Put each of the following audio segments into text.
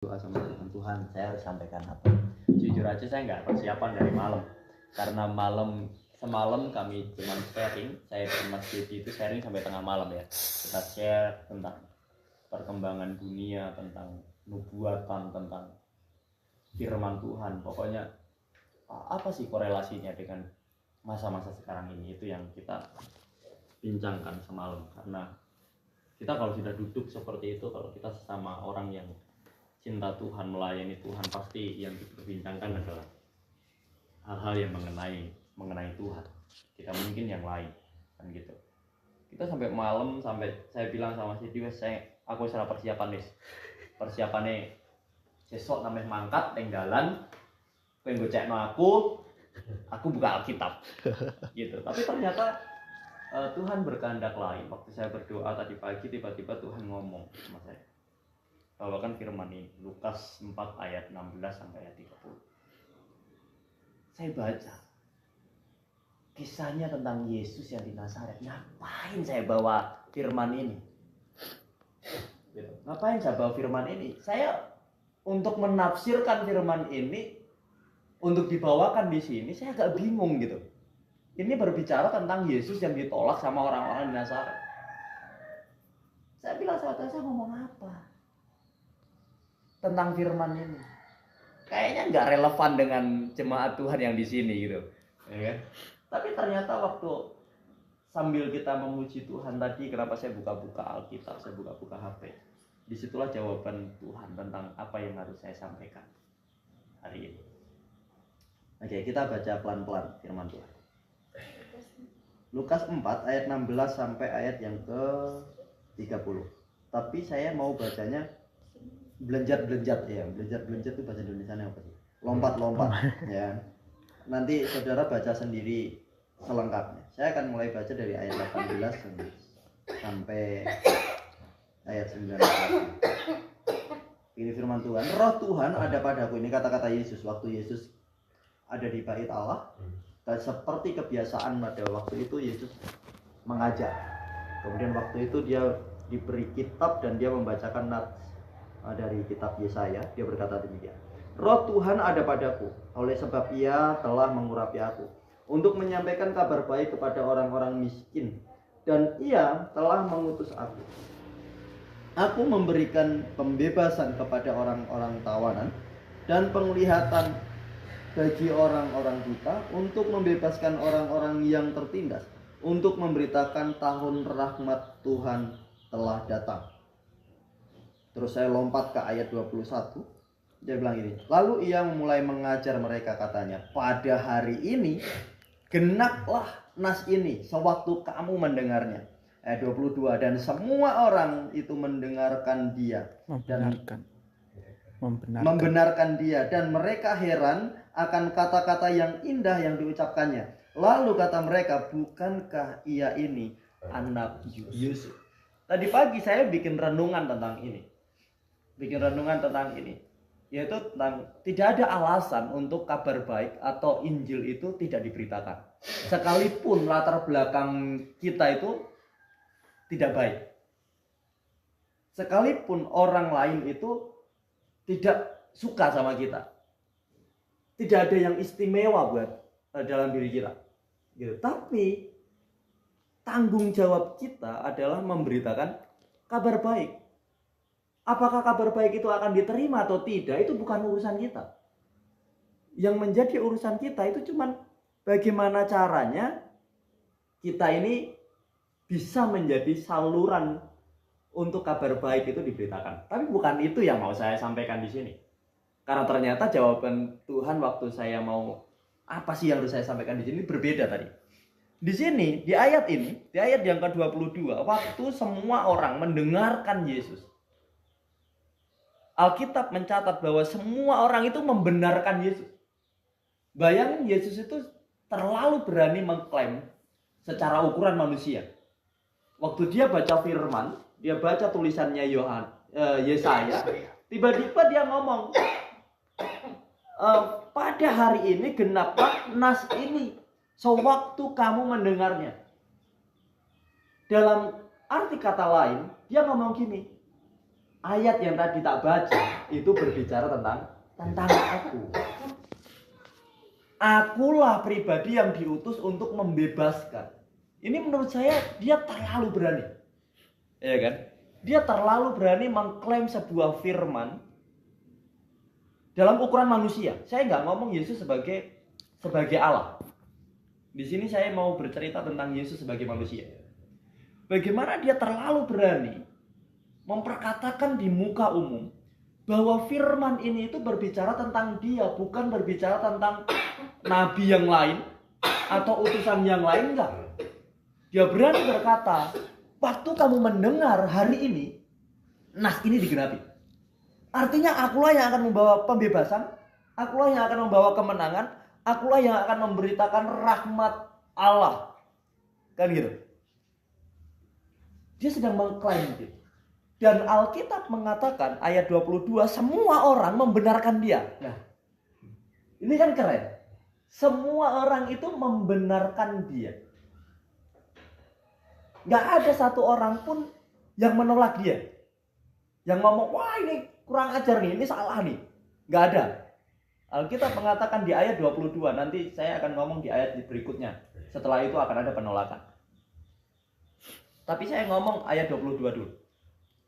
Doa sama Tuhan, saya harus sampaikan apa? Jujur aja saya nggak persiapan dari malam, karena semalam kami cuma sharing, saya di masjid itu sharing sampai tengah malam ya. Kita share tentang perkembangan dunia, tentang nubuatan, tentang firman Tuhan. Pokoknya apa sih korelasinya dengan masa-masa sekarang ini, itu yang kita bincangkan semalam. Karena kita kalau sudah duduk seperti itu, kalau kita sesama orang yang cinta Tuhan, melayani Tuhan, pasti yang diperbincangkan adalah hal-hal yang mengenai Tuhan. Tidak mungkin yang lain, kan gitu. Kita sampai malam, sampai saya bilang sama si Diwas, aku salah persiapan nih. Persiapannya sesok namanya mangkat tinggalan, pengen gocekno aku buka Alkitab, gitu. Tapi ternyata Tuhan berkehendak lain. Waktu saya berdoa tadi pagi, tiba-tiba Tuhan ngomong sama saya. Bawakan firman ini, Lukas 4 ayat 16 sampai ayat 30. Saya baca kisahnya tentang Yesus yang di Nazaret. Ngapain saya bawa firman ini? Ngapain saya bawa firman ini? Saya untuk menafsirkan firman ini, untuk dibawakan di sini, saya agak bingung gitu. Ini berbicara tentang Yesus yang ditolak sama orang-orang di Nazaret. Saya bilang, saya ngomong apa tentang firman ini? Kayaknya nggak relevan dengan jemaat Tuhan yang di sini gitu, ya kan? Tapi ternyata waktu sambil kita memuji Tuhan tadi, kenapa saya buka-buka Alkitab, saya buka-buka HP, disitulah jawaban Tuhan tentang apa yang harus saya sampaikan hari ini. Oke, kita baca pelan-pelan firman Tuhan. Lukas 4 ayat 16 sampai ayat yang ke 30. Tapi saya mau bacanya belenjat ya. Belenjat itu bahasa Indonesianya apa sih? Lompat ya. Nanti saudara baca sendiri selengkapnya. Saya akan mulai baca dari ayat 18 sampai ayat 19. Ini firman Tuhan. Roh Tuhan ada padaku. Ini kata-kata Yesus waktu Yesus ada di bait Allah. Dan seperti kebiasaan pada waktu itu Yesus mengajar. Kemudian waktu itu dia diberi kitab dan dia membacakan nats dari kitab Yesaya. Dia berkata demikian, Roh Tuhan ada padaku, oleh sebab ia telah mengurapi aku untuk menyampaikan kabar baik kepada orang-orang miskin, dan ia telah mengutus aku memberikan pembebasan kepada orang-orang tawanan dan penglihatan bagi orang-orang buta, untuk membebaskan orang-orang yang tertindas, untuk memberitakan tahun rahmat Tuhan telah datang. Terus saya lompat ke ayat 21. Dia bilang ini, lalu ia mulai mengajar mereka, katanya, pada hari ini genaplah nas ini sewaktu kamu mendengarnya. Ayat 22, dan semua orang itu mendengarkan dia membenarkan dia, dan mereka heran akan kata-kata yang indah yang diucapkannya. Lalu kata mereka, bukankah ia ini anak Yusuf? Tadi pagi saya bikin renungan tentang ini, yaitu tentang tidak ada alasan untuk kabar baik atau Injil itu tidak diberitakan, sekalipun latar belakang kita itu tidak baik, sekalipun orang lain itu tidak suka sama kita, tidak ada yang istimewa buat dalam diri kita gitu. Tapi tanggung jawab kita adalah memberitakan kabar baik. Apakah kabar baik itu akan diterima atau tidak, itu bukan urusan kita. Yang menjadi urusan kita itu cuman bagaimana caranya kita ini bisa menjadi saluran untuk kabar baik itu diberitakan. Tapi bukan itu yang mau saya sampaikan di sini. Karena ternyata jawaban Tuhan waktu saya mau apa sih yang harus saya sampaikan di sini berbeda tadi. Di sini, di ayat ini, di ayat yang ke-22, waktu semua orang mendengarkan Yesus, Alkitab mencatat bahwa semua orang itu membenarkan Yesus. Bayangin, Yesus itu terlalu berani mengklaim secara ukuran manusia. Waktu dia baca firman, dia baca tulisannya Yesaya, tiba-tiba dia ngomong, pada hari ini genaplah nas ini sewaktu kamu mendengarnya. Dalam arti kata lain, dia ngomong gini, ayat yang tadi tak baca itu berbicara tentang aku. Akulah pribadi yang diutus untuk membebaskan. Ini menurut saya dia terlalu berani. Ya kan? Dia terlalu berani mengklaim sebuah firman dalam ukuran manusia. Saya nggak ngomong Yesus sebagai Allah. Di sini saya mau bercerita tentang Yesus sebagai manusia. Bagaimana dia terlalu berani memperkatakan di muka umum bahwa firman ini itu berbicara tentang dia, bukan berbicara tentang nabi yang lain atau utusan yang lain, enggak. Dia berani berkata, waktu kamu mendengar hari ini, nas ini digenapi. Artinya akulah yang akan membawa pembebasan, akulah yang akan membawa kemenangan, akulah yang akan memberitakan rahmat Allah. Kan gitu. Dia sedang mengklaim gitu. Dan Alkitab mengatakan ayat 22, semua orang membenarkan dia. Nah, ini kan keren. Semua orang itu membenarkan dia. Gak ada satu orang pun yang menolak dia. Yang ngomong, wah ini kurang ajar nih, ini salah nih. Gak ada. Alkitab mengatakan di ayat 22, nanti saya akan ngomong di ayat berikutnya. Setelah itu akan ada penolakan. Tapi saya ngomong ayat 22 dulu.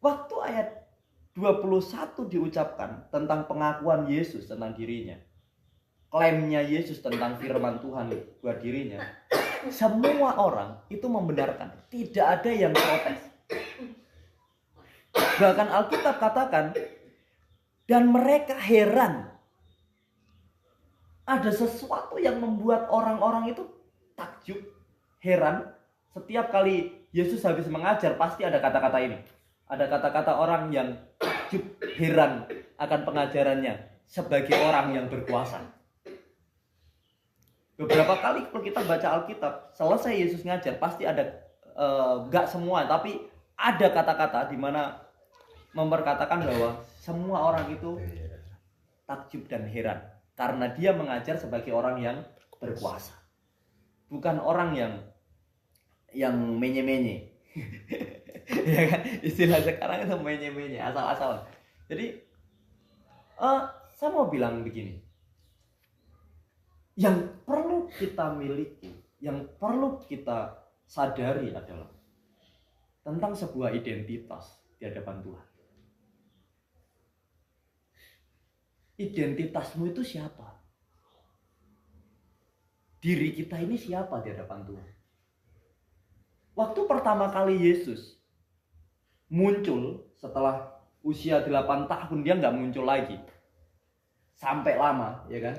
Waktu ayat 21 diucapkan tentang pengakuan Yesus tentang dirinya. Klaimnya Yesus tentang firman Tuhan buat dirinya. Semua orang itu membenarkan. Tidak ada yang protes. Bahkan Alkitab katakan, dan mereka heran. Ada sesuatu yang membuat orang-orang itu takjub, heran. Setiap kali Yesus habis mengajar pasti ada kata-kata ini. Ada kata-kata orang yang takjub, heran akan pengajarannya sebagai orang yang berkuasa. Beberapa kali kalau kita baca Alkitab, selesai Yesus ngajar pasti ada, gak semua, tapi ada kata-kata di mana memperkatakan bahwa semua orang itu takjub dan heran karena dia mengajar sebagai orang yang berkuasa, bukan orang yang menye-menye. Ya kan? Istilah sekarang itu menye-menye, asal-asalan. Jadi saya mau bilang begini, yang perlu kita miliki, yang perlu kita sadari adalah tentang sebuah identitas di hadapan Tuhan. Identitasmu itu siapa? Diri kita ini siapa di hadapan Tuhan? Waktu pertama kali Yesus muncul setelah usia 8 tahun, dia nggak muncul lagi. Sampai lama, ya kan?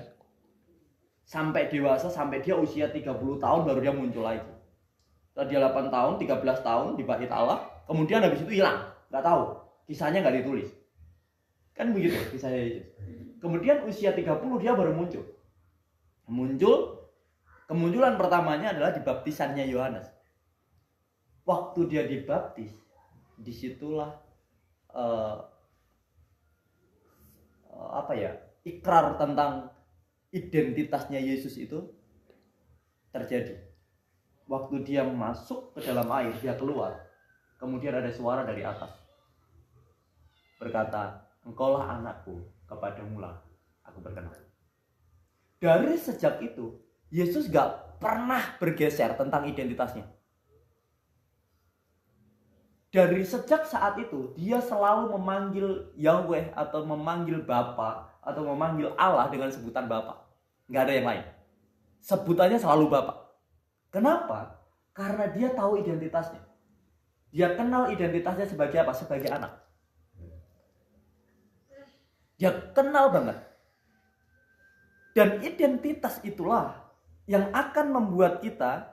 Sampai dewasa, sampai dia usia 30 tahun baru dia muncul lagi. Setelah dia 8 tahun, 13 tahun di bait Allah, kemudian habis itu hilang. Nggak tahu, kisahnya nggak ditulis. Kan begitu kisahnya Yesus. Kemudian usia 30 dia baru muncul. Kemunculan pertamanya adalah di baptisannya Yohanes. Waktu dia dibaptis, disitulah ikrar tentang identitasnya Yesus itu terjadi. Waktu dia masuk ke dalam air, dia keluar. Kemudian ada suara dari atas berkata, engkaulah anakku, kepadamulah aku berkenan. Dari sejak itu, Yesus gak pernah bergeser tentang identitasnya. Dari sejak saat itu, dia selalu memanggil Yahweh atau memanggil Bapa atau memanggil Allah dengan sebutan Bapa. Gak ada yang lain. Sebutannya selalu Bapa. Kenapa? Karena dia tahu identitasnya. Dia kenal identitasnya sebagai apa? Sebagai anak. Dia kenal banget. Dan identitas itulah yang akan membuat kita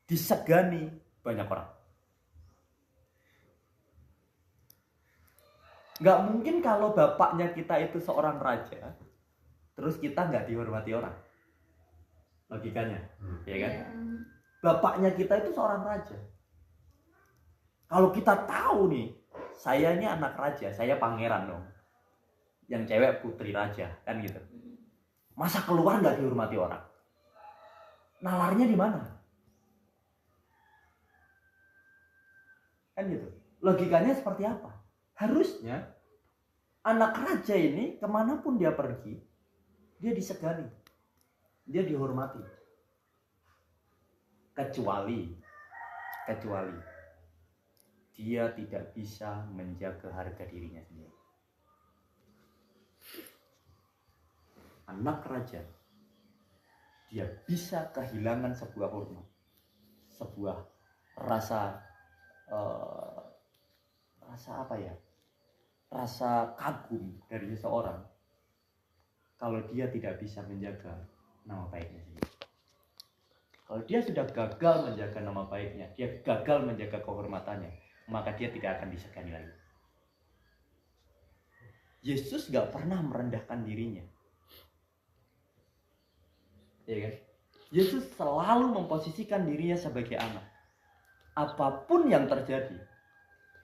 disegani banyak orang. Gak mungkin kalau bapaknya kita itu seorang raja, terus kita gak dihormati orang. Logikanya, ya kan? Bapaknya kita itu seorang raja. Kalau kita tahu nih, saya ini anak raja, saya pangeran dong. Yang cewek putri raja, kan gitu. Masa keluar gak dihormati orang? Nalarnya di mana? Kan gitu. Logikanya seperti apa? Harusnya Anak raja ini kemanapun dia pergi, dia disegani, dia dihormati. Kecuali dia tidak bisa menjaga harga dirinya sendiri. Anak raja, dia bisa kehilangan sebuah hormat, sebuah rasa apa ya? Rasa kagum dari seseorang kalau dia tidak bisa menjaga nama baiknya sendiri. Kalau dia sudah gagal menjaga nama baiknya, dia gagal menjaga kehormatannya, maka dia tidak akan disegani lagi. Yesus gak pernah merendahkan dirinya, ya kan? Yesus selalu memposisikan dirinya sebagai anak. Apapun yang terjadi,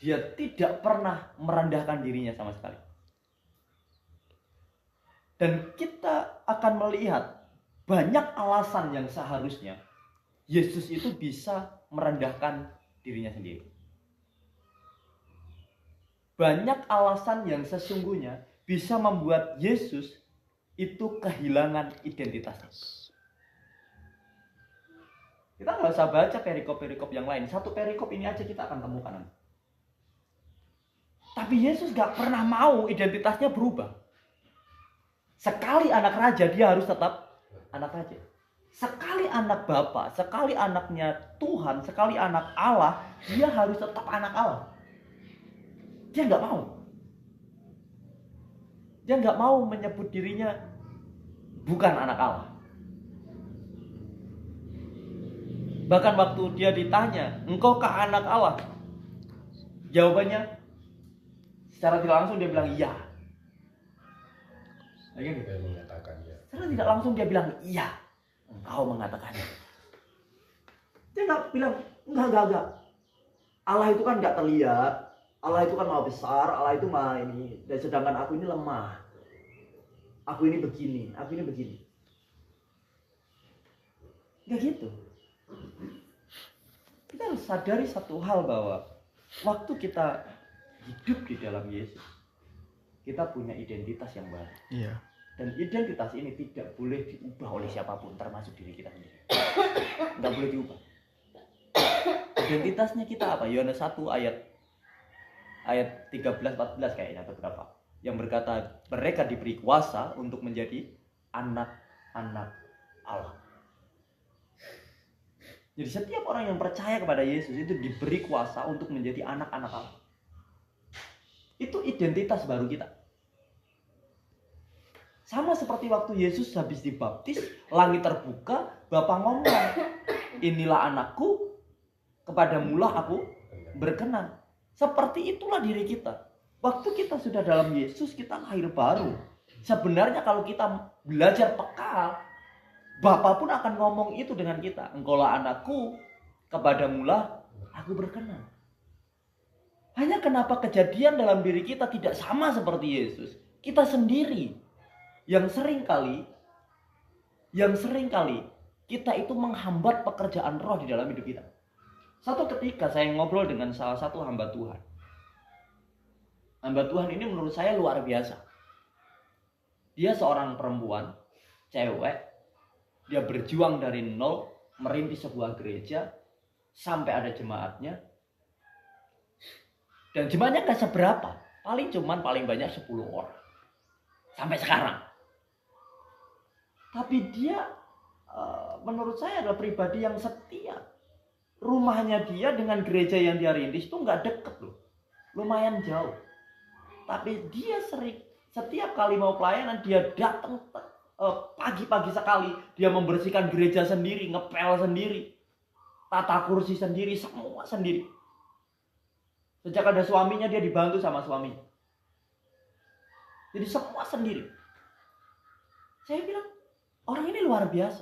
dia tidak pernah merendahkan dirinya sama sekali. Dan kita akan melihat banyak alasan yang seharusnya Yesus itu bisa merendahkan dirinya sendiri. Banyak alasan yang sesungguhnya bisa membuat Yesus itu kehilangan identitasnya. Kita nggak usah baca perikop-perikop yang lain. Satu perikop ini aja kita akan temukan. Tapi Yesus gak pernah mau identitasnya berubah. Sekali anak raja, dia harus tetap anak raja. Sekali anak Bapa, sekali anaknya Tuhan, sekali anak Allah, dia harus tetap anak Allah. Dia gak mau. Dia gak mau menyebut dirinya bukan anak Allah. Bahkan waktu dia ditanya, engkaukah anak Allah? Jawabannya secara tidak langsung dia bilang iya. Dia mengatakan ya. Secara tidak langsung dia bilang iya. Engkau mengatakannya. Dia nggak bilang enggak. Allah itu kan nggak terlihat. Allah itu kan maha besar. Allah itu maha ini. Dan sedangkan aku ini lemah. Aku ini begini. Aku ini begini. Nggak gitu. Kita harus sadari satu hal bahwa waktu kita hidup di dalam Yesus, kita punya identitas yang baru. Iya. Dan identitas ini tidak boleh diubah oleh siapapun, termasuk diri kita sendiri. Tidak boleh diubah. Identitasnya kita apa? Yohanes 1 ayat 13-14 kayaknya atau berapa? Yang berkata mereka diberi kuasa untuk menjadi anak-anak Allah. Jadi setiap orang yang percaya kepada Yesus itu diberi kuasa untuk menjadi anak-anak Allah. Itu identitas baru kita. Sama seperti waktu Yesus habis dibaptis, langit terbuka, Bapa ngomong, inilah anakku, kepadamulah aku berkenan. Seperti itulah diri kita. Waktu kita sudah dalam Yesus, kita lahir baru. Sebenarnya kalau kita belajar peka, Bapa pun akan ngomong itu dengan kita. Engkaulah anakku, kepadamulah aku berkenan. Hanya kenapa kejadian dalam diri kita tidak sama seperti Yesus. Kita sendiri yang sering kali kita itu menghambat pekerjaan roh di dalam hidup kita. Satu ketika saya ngobrol dengan salah satu hamba Tuhan. Hamba Tuhan ini menurut saya luar biasa. Dia seorang perempuan, cewek. Dia berjuang dari nol, merintis sebuah gereja, sampai ada jemaatnya. Dan jemaatnya gak seberapa, paling banyak 10 orang. Sampai sekarang. Tapi dia menurut saya adalah pribadi yang setia. Rumahnya dia dengan gereja yang dia rintis itu gak deket loh. Lumayan jauh. Tapi dia setiap kali mau pelayanan dia datang pagi-pagi sekali. Dia membersihkan gereja sendiri, ngepel sendiri. Tata kursi sendiri, semua sendiri. Sejak ada suaminya dia dibantu sama suaminya. Jadi semua sendiri. Saya bilang, orang ini luar biasa.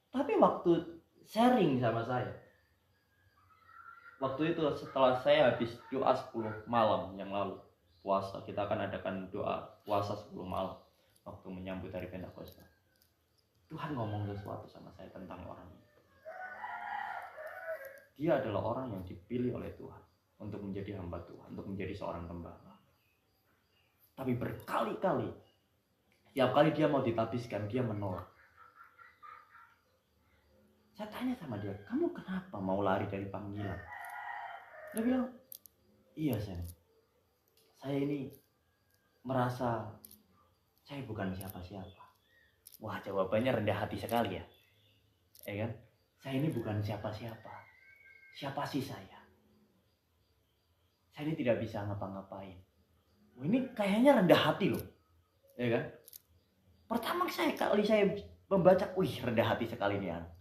Tapi waktu sharing sama saya, waktu itu setelah saya habis doa 10 malam yang lalu, puasa, kita akan adakan doa puasa 10 malam waktu menyambut hari Pentakosta. Tuhan ngomong sesuatu sama saya tentang orang ini. Dia adalah orang yang dipilih oleh Tuhan untuk menjadi hamba Tuhan, untuk menjadi seorang gembala. Tapi berkali-kali, tiap kali dia mau ditabiskan, dia menolak. Saya tanya sama dia, kamu kenapa mau lari dari panggilan? Dia bilang, iya Sam, saya ini merasa saya bukan siapa-siapa. Wah, jawabannya rendah hati sekali ya. Ya kan? Saya ini bukan siapa-siapa. Siapa sih saya? Saya ini tidak bisa ngapa-ngapain. Wah, ini kayaknya rendah hati loh. Ya kan? Pertama kali saya membaca, wih rendah hati sekali ini anak.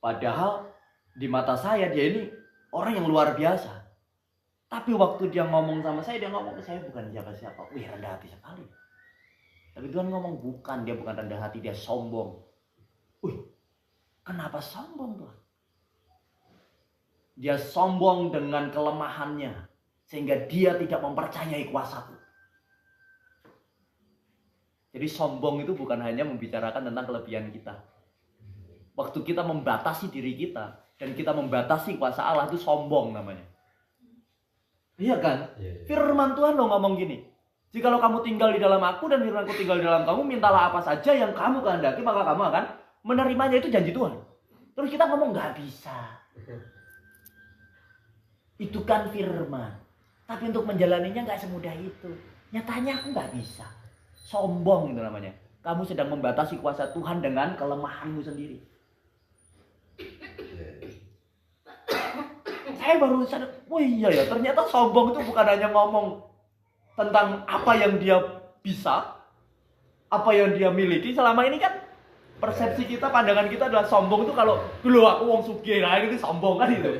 Padahal di mata saya dia ini orang yang luar biasa. Tapi waktu dia ngomong sama saya, dia ngomong ke saya bukan siapa-siapa. Wih rendah hati sekali. Tapi Tuhan ngomong bukan, dia bukan rendah hati, dia sombong. Wih, kenapa sombong Tuhan? Dia sombong dengan kelemahannya. Sehingga dia tidak mempercayai kuasaku. Jadi sombong itu bukan hanya membicarakan tentang kelebihan kita. Waktu kita membatasi diri kita dan kita membatasi kuasa Allah itu sombong namanya. Iya kan? Firman Tuhan lo ngomong gini. Jikalau kamu tinggal di dalam aku dan firmanku tinggal di dalam kamu, mintalah apa saja yang kamu kehendaki, maka kamu akan menerimanya. Itu janji Tuhan. Terus kita ngomong nggak bisa. Itu kan firman. Tapi untuk menjalaninya nggak semudah itu. Nyatanya aku nggak bisa. Sombong itu namanya. Kamu sedang membatasi kuasa Tuhan dengan kelemahanmu sendiri. Saya baru sadar, oh iya ya, ternyata sombong itu bukan hanya ngomong tentang apa yang dia bisa, apa yang dia miliki. Selama ini kan persepsi kita, pandangan kita adalah sombong itu kalau dulu aku wong sugih, nah itu sombong kan itu.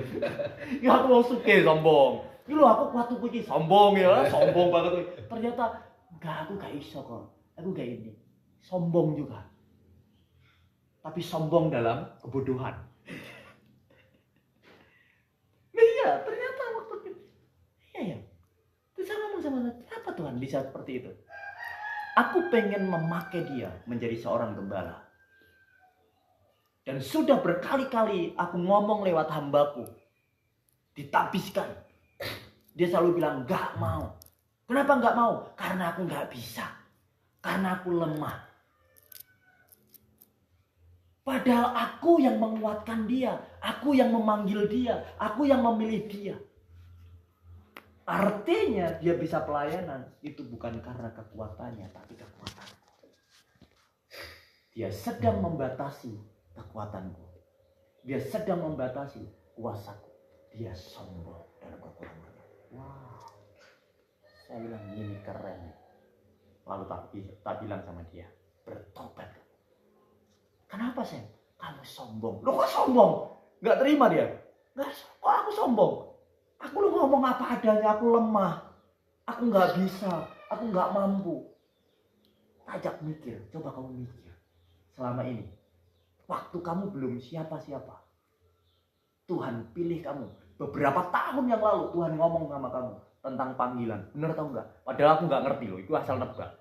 Ya aku wong sugih sombong. Dulu aku kuat tuku sombong ya, sombong banget. Ternyata enggak, aku gak iso kok. Aku gak ini. Sombong juga. Tapi sombong dalam kebodohan. Iya, ternyata waktu itu. Iya ya. Terus saya ngomong sama Tuhan, kenapa Tuhan bisa seperti itu? Aku pengen memakai dia menjadi seorang gembala. Dan sudah berkali-kali aku ngomong lewat hambaku. Ditabiskan. Dia selalu bilang, gak mau. Kenapa gak mau? Karena aku gak bisa. Karena aku lemah. Padahal aku yang menguatkan dia. Aku yang memanggil dia. Aku yang memilih dia. Artinya dia bisa pelayanan. Itu bukan karena kekuatannya, tapi kekuatan. Dia sedang membatasi kekuatanku. Dia sedang membatasi kuasaku. Dia sombong dalam kekurangannya. Wow. Saya bilang ini keren. Lalu tak bilang sama dia, bertobat. Kenapa Sam? Kamu sombong. Loh kok sombong? Gak terima dia. Kok aku sombong? Aku lu ngomong apa adanya, aku lemah. Aku gak bisa. Aku gak mampu. Ajak mikir. Coba kamu mikir. Selama ini. Waktu kamu belum siapa-siapa. Tuhan pilih kamu. Beberapa tahun yang lalu Tuhan ngomong sama kamu. Tentang panggilan. Bener atau enggak? Padahal aku gak ngerti loh. Itu asal nebak.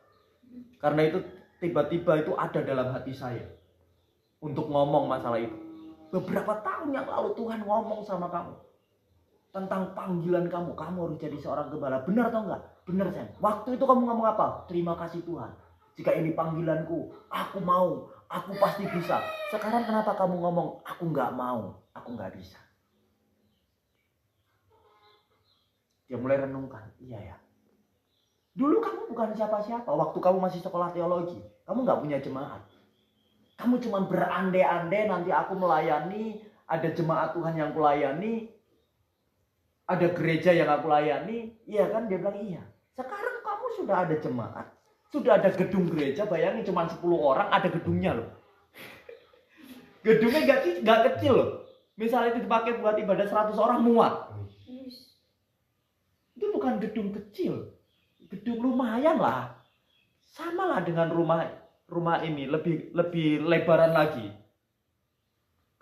Karena itu tiba-tiba itu ada dalam hati saya. Untuk ngomong masalah itu. Beberapa tahun yang lalu Tuhan ngomong sama kamu. Tentang panggilan kamu. Kamu harus jadi seorang gembala. Benar atau enggak? Benar Sam. Waktu itu kamu ngomong apa? Terima kasih Tuhan. Jika ini panggilanku. Aku mau. Aku pasti bisa. Sekarang kenapa kamu ngomong? Aku enggak mau. Aku enggak bisa. Dia mulai renungkan. Iya ya. Dulu kamu bukan siapa-siapa. Waktu kamu masih sekolah teologi. Kamu enggak punya jemaat. Kamu cuma berandai-andai nanti aku melayani, ada jemaat Tuhan yang kulayani, ada gereja yang aku layani. Iya kan? Dia bilang iya. Sekarang kamu sudah ada jemaat, sudah ada gedung gereja, bayangin cuma 10 orang ada gedungnya loh. Gedungnya gak kecil loh. Misalnya itu dipakai buat ibadah 100 orang muat. Itu bukan gedung kecil. Gedung lumayan lah. Sama lah dengan rumah ini lebih lebaran lagi.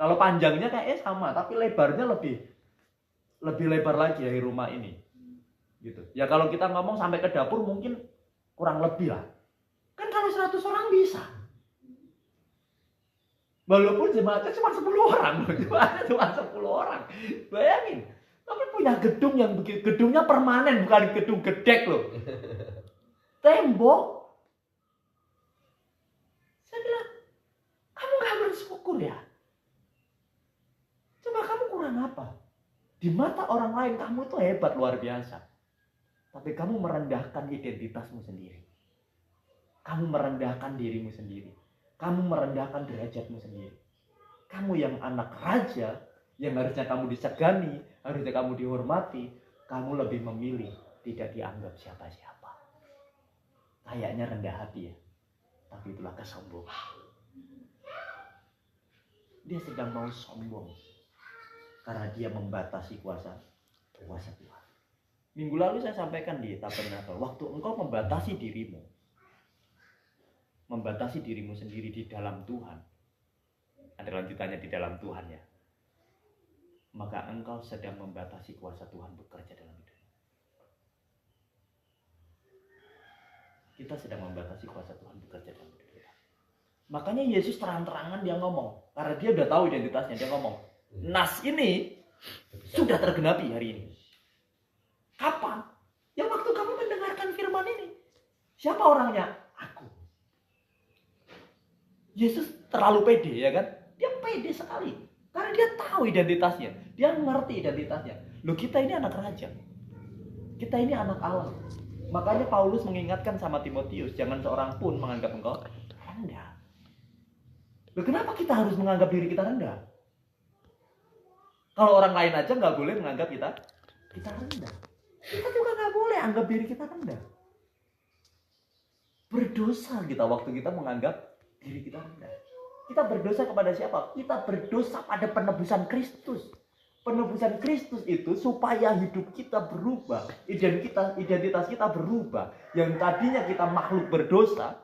Kalau panjangnya kayaknya sama, tapi lebarnya lebih lebar lagi dari rumah ini. Gitu. Ya kalau kita ngomong sampai ke dapur mungkin kurang lebih lah. Kan kalau 100 orang bisa. Walaupun jemaatnya cuma 10 orang, jemaatnya cuma 10 orang. Bayangin, Tapi punya gedung yang begitu, gedungnya permanen, bukan gedung gedek loh. Tembok. Saya bilang, kamu gak bersyukur ya? Coba kamu kurang apa? Di mata orang lain kamu itu hebat, luar biasa. Tapi kamu merendahkan identitasmu sendiri. Kamu merendahkan dirimu sendiri. Kamu merendahkan derajatmu sendiri. Kamu yang anak raja, yang harusnya kamu disegani, harusnya kamu dihormati, kamu lebih memilih tidak dianggap siapa-siapa. Kayaknya rendah hati ya, tapi itulah kesombongan. Dia sedang mau sombong karena dia membatasi kuasa Tuhan. Minggu lalu saya sampaikan di tabernakel, waktu engkau membatasi dirimu sendiri di dalam Tuhan, ada lanjutannya di dalam Tuhan ya, maka engkau sedang membatasi kuasa Tuhan bekerja dalam hidup. Kita sedang membatasi kuasa Tuhan bekerja dalam hidup kita. Makanya Yesus terang-terangan dia ngomong, karena dia udah tahu identitasnya, dia ngomong, nas ini sudah tergenapi hari ini. Kapan? Yang waktu kamu mendengarkan firman ini. Siapa orangnya? Aku. Yesus terlalu pede ya kan? Dia pede sekali. Karena dia tahu identitasnya. Dia ngerti identitasnya. Loh, kita ini anak raja. Kita ini anak Allah. Makanya Paulus mengingatkan sama Timotius, jangan seorang pun menganggap engkau rendah. Loh, kenapa kita harus menganggap diri kita rendah? Kalau orang lain aja nggak boleh menganggap kita rendah. Kita juga nggak boleh anggap diri kita rendah. Berdosa kita waktu kita menganggap diri kita rendah. Kita berdosa kepada siapa? Kita berdosa pada penebusan Kristus. Penebusan Kristus itu supaya hidup kita berubah. Identitas kita berubah. Yang tadinya kita makhluk berdosa,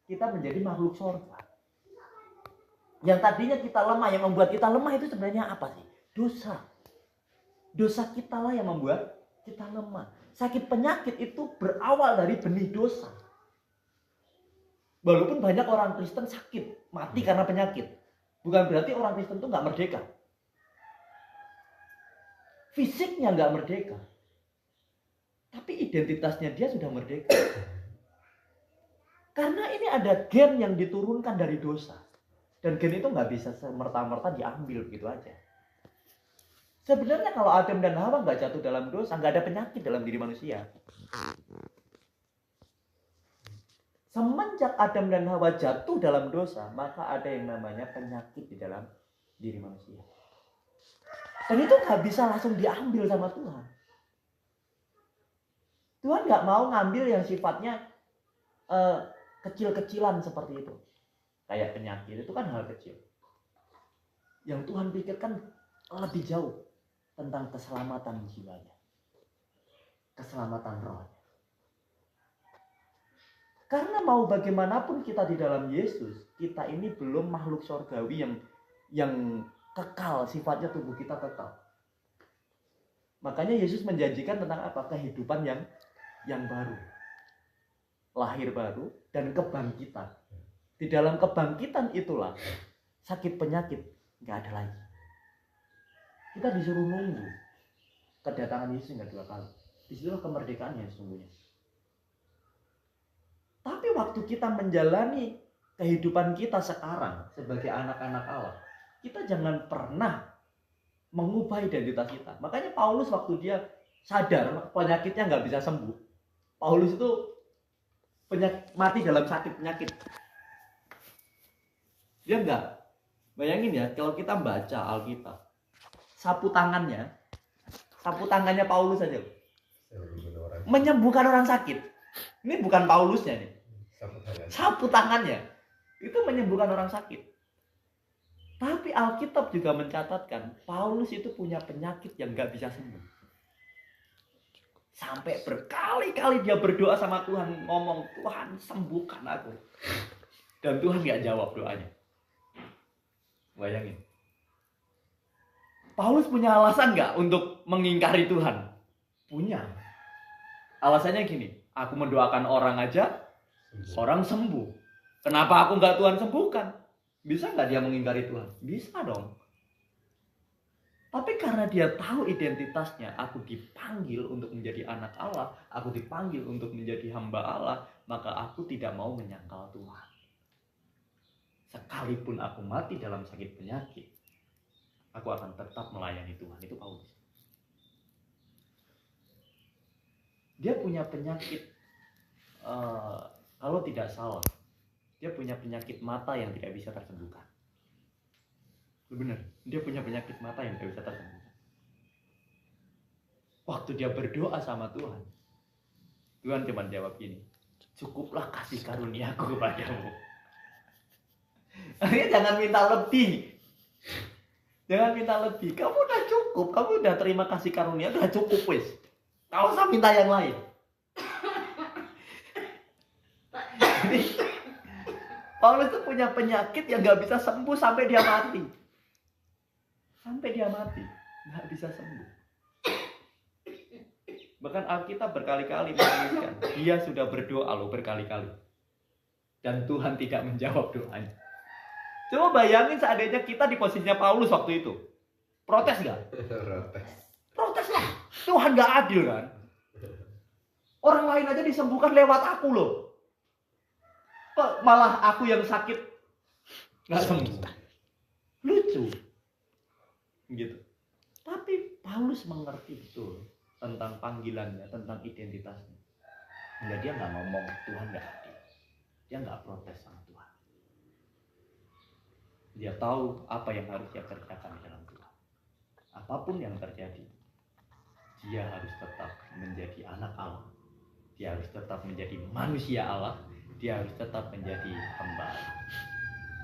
kita menjadi makhluk surga. Yang tadinya kita lemah, yang membuat kita lemah itu sebenarnya apa sih? Dosa. Dosa kita lah yang membuat kita lemah. Sakit penyakit itu berawal dari benih dosa. Walaupun banyak orang Kristen sakit, mati karena penyakit. Bukan berarti orang Kristen itu nggak merdeka. Fisiknya nggak merdeka. Tapi identitasnya dia sudah merdeka. Karena ini ada gen yang diturunkan dari dosa. Dan gen itu nggak bisa semerta-merta diambil begitu aja. Sebenarnya kalau Adam dan Hawa nggak jatuh dalam dosa, nggak ada penyakit dalam diri manusia. Semenjak Adam dan Hawa jatuh dalam dosa, maka ada yang namanya penyakit di dalam diri manusia. Dan itu nggak bisa langsung diambil sama Tuhan. Tuhan nggak mau ngambil yang sifatnya kecil-kecilan seperti itu. Kayak penyakit, itu kan hal kecil. Yang Tuhan pikirkan lebih jauh tentang keselamatan jiwanya. Keselamatan rohnya. Karena mau bagaimanapun kita di dalam Yesus, kita ini belum makhluk surgawi yang kekal, sifatnya tubuh kita kekal. Makanya Yesus menjanjikan tentang apa? Kehidupan yang baru. Lahir baru dan kebangkitan. Di dalam kebangkitan itulah sakit penyakit nggak ada lagi. Kita disuruh nunggu kedatangan Yesus nggak 2 kali. Disitulah kemerdekaannya sesungguhnya. Tapi waktu kita menjalani kehidupan kita sekarang sebagai anak-anak Allah, kita jangan pernah mengubah identitas kita. Makanya Paulus waktu dia sadar penyakitnya nggak bisa sembuh, Paulus itu mati dalam sakit penyakit. Dia nggak. Bayangin ya, kalau kita baca Alkitab, sapu tangannya Paulus saja menyembuhkan orang sakit. Ini bukan Paulusnya nih. Sapu tangannya itu menyembuhkan orang sakit. Tapi Alkitab juga mencatatkan Paulus itu punya penyakit yang nggak bisa sembuh. Sampai berkali-kali dia berdoa sama Tuhan, ngomong, Tuhan sembuhkan aku. Dan Tuhan nggak jawab doanya. Bayangin. Paulus punya alasan nggak untuk mengingkari Tuhan? Punya. Alasannya gini, aku mendoakan orang aja, orang sembuh. Kenapa aku nggak Tuhan sembuhkan? Bisa nggak dia mengingkari Tuhan? Bisa dong. Tapi karena dia tahu identitasnya, aku dipanggil untuk menjadi anak Allah, aku dipanggil untuk menjadi hamba Allah, maka aku tidak mau menyangkal Tuhan. Sekalipun aku mati dalam sakit penyakit, aku akan tetap melayani Tuhan. Itu Paulus. Dia punya penyakit, kalau tidak salah, dia punya penyakit mata yang tidak bisa tersembuhkan. Benar, dia punya penyakit mata yang tidak bisa tersembuhkan. Waktu dia berdoa sama Tuhan, Tuhan cuma jawab gini, cukuplah kasih karuniaku kepadamu. Akhirnya jangan minta lebih. Jangan minta lebih. Kamu udah cukup, kamu udah terima kasih karunia, udah cukup wis. Gak usah minta yang lain. Jadi, Paulus itu punya penyakit yang gak bisa sembuh sampai dia mati. Sampai dia mati, gak bisa sembuh. Bahkan Alkitab berkali-kali menuliskan, dia sudah berdoa loh berkali-kali. Dan Tuhan tidak menjawab doanya. Coba bayangin seandainya kita di posisinya Paulus waktu itu. Protes gak? Protes lah. Tuhan gak adil kan? Orang lain aja disembuhkan lewat aku loh. Kok malah aku yang sakit gak sembuh? Lucu. Gitu. Tapi Paulus mengerti betul tentang panggilannya, tentang identitasnya. Enggak, dia nggak ngomong Tuhan nggak adil. Dia nggak protes sama Tuhan. Dia tahu apa yang harus dia kerjakan di dalam Tuhan. Apapun yang terjadi, dia harus tetap menjadi anak Allah. Dia harus tetap menjadi manusia Allah. Dia harus tetap menjadi hamba Allah.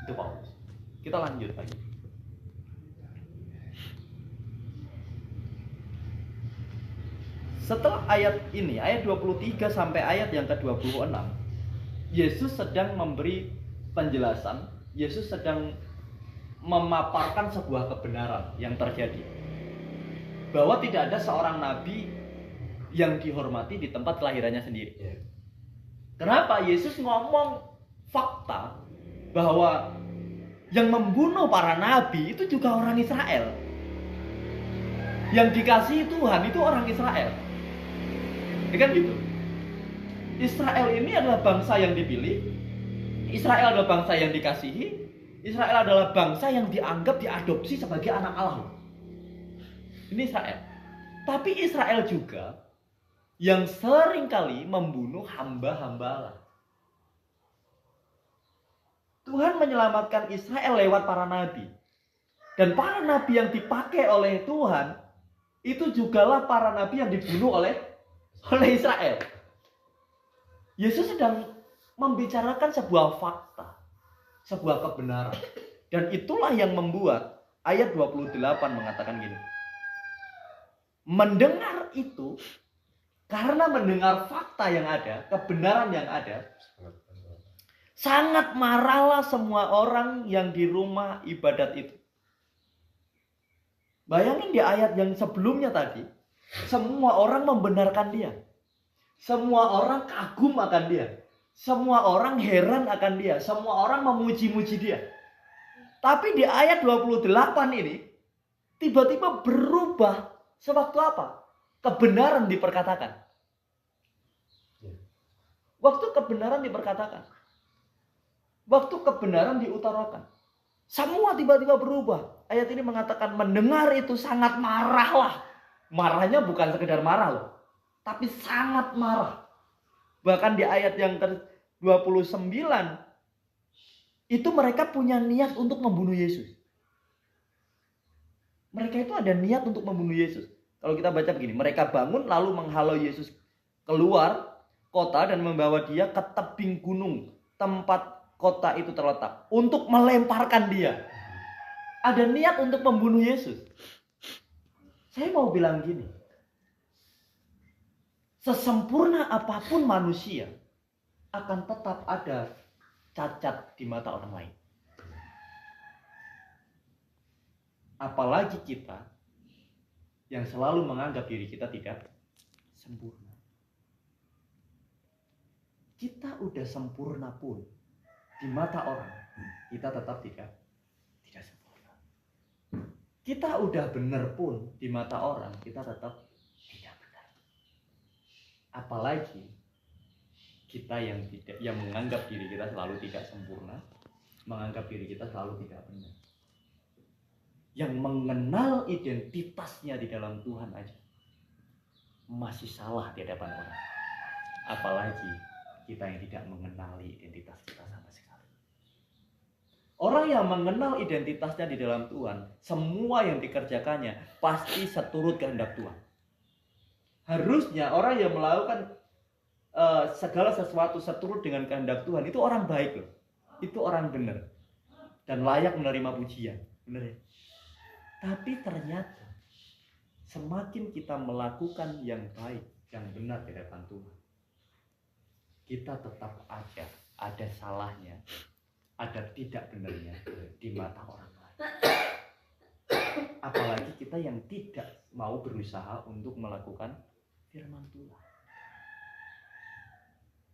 Itu Paulus. Kita lanjut lagi. Setelah ayat ini, ayat 23 sampai ayat yang ke-26, Yesus sedang memberi penjelasan, Yesus sedang memaparkan sebuah kebenaran yang terjadi. Bahwa tidak ada seorang nabi yang dihormati di tempat kelahirannya sendiri. Kenapa? Yesus ngomong fakta bahwa yang membunuh para nabi itu juga orang Israel. Yang dikasihi Tuhan itu orang Israel. Ya kan gitu. Israel ini adalah bangsa yang dipilih. Israel adalah bangsa yang dikasihi. Israel adalah bangsa yang dianggap diadopsi sebagai anak Allah. Ini Israel. Tapi Israel juga yang seringkali membunuh hamba-hamba Allah. Tuhan menyelamatkan Israel lewat para nabi. Dan para nabi yang dipakai oleh Tuhan itu jugalah para nabi yang dibunuh oleh Israel. Yesus sedang membicarakan sebuah fakta, sebuah kebenaran. Dan itulah yang membuat ayat 28 mengatakan gini. Mendengar itu, karena mendengar fakta yang ada, kebenaran yang ada, sangat marahlah semua orang yang di rumah ibadat itu. Bayangin di ayat yang sebelumnya tadi, semua orang membenarkan dia. Semua orang kagum akan dia. Semua orang heran akan dia. Semua orang memuji-muji dia. Tapi di ayat 28 ini, tiba-tiba berubah sewaktu apa? Kebenaran diperkatakan. Waktu kebenaran diperkatakan. Waktu kebenaran diutarakan. Semua tiba-tiba berubah. Ayat ini mengatakan mendengar itu sangat marahlah. Marahnya bukan sekedar marah loh. Tapi sangat marah. Bahkan di ayat yang ke-29. Itu mereka punya niat untuk membunuh Yesus. Mereka itu ada niat untuk membunuh Yesus. Kalau kita baca begini. Mereka bangun lalu menghalau Yesus keluar kota dan membawa dia ke tebing gunung. Tempat kota itu terletak. Untuk melemparkan dia. Ada niat untuk membunuh Yesus. Saya mau bilang gini. Sesempurna apapun manusia, akan tetap ada cacat di mata orang lain. Apalagi kita yang selalu menganggap diri kita tidak sempurna. Kita udah sempurna pun di mata orang, kita tetap tidak sempurna. Kita udah benar pun di mata orang, kita tetap tidak benar. Apalagi kita yang menganggap diri kita selalu tidak sempurna, menganggap diri kita selalu tidak benar. Yang mengenal identitasnya di dalam Tuhan aja masih salah di hadapan orang. Apalagi kita yang tidak mengenali identitas kita sama sekali. Orang yang mengenal identitasnya di dalam Tuhan, semua yang dikerjakannya pasti seturut kehendak Tuhan. Harusnya orang yang melakukan segala sesuatu seturut dengan kehendak Tuhan itu orang baik loh. Itu orang benar dan layak menerima pujian. Benar ya? Tapi ternyata semakin kita melakukan yang baik, yang benar di hadapan Tuhan, kita tetap ada salahnya, ada tidak benarnya di mata orang lain. Apalagi kita yang tidak mau berusaha untuk melakukan firman Tuhan.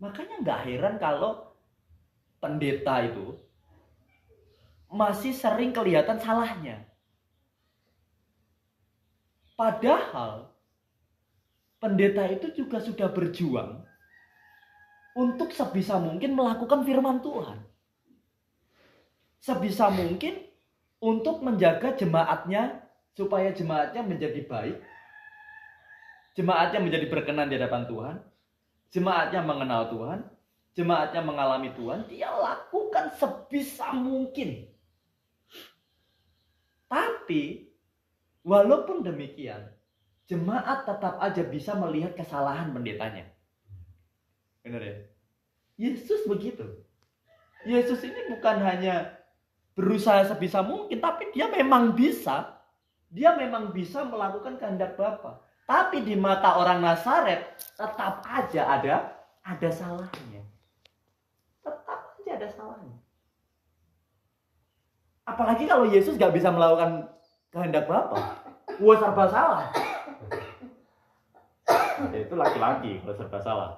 Makanya nggak heran kalau pendeta itu masih sering kelihatan salahnya. Padahal pendeta itu juga sudah berjuang untuk sebisa mungkin melakukan firman Tuhan. Sebisa mungkin untuk menjaga jemaatnya supaya jemaatnya menjadi baik. Jemaatnya menjadi berkenan di hadapan Tuhan. Jemaatnya mengenal Tuhan. Jemaatnya mengalami Tuhan. Dia lakukan sebisa mungkin. Tapi walaupun demikian, jemaat tetap aja bisa melihat kesalahan pendetanya. Benar ya? Yesus begitu. Yesus ini bukan hanya berusaha sebisa mungkin, tapi dia memang bisa. Dia memang bisa melakukan kehendak Bapa. Tapi di mata orang Nazaret tetap aja ada salahnya. Tetap aja ada salahnya. Apalagi kalau Yesus gak bisa melakukan kehendak Bapa. Wah, serba salah. Itu laki-laki kalau serba salah.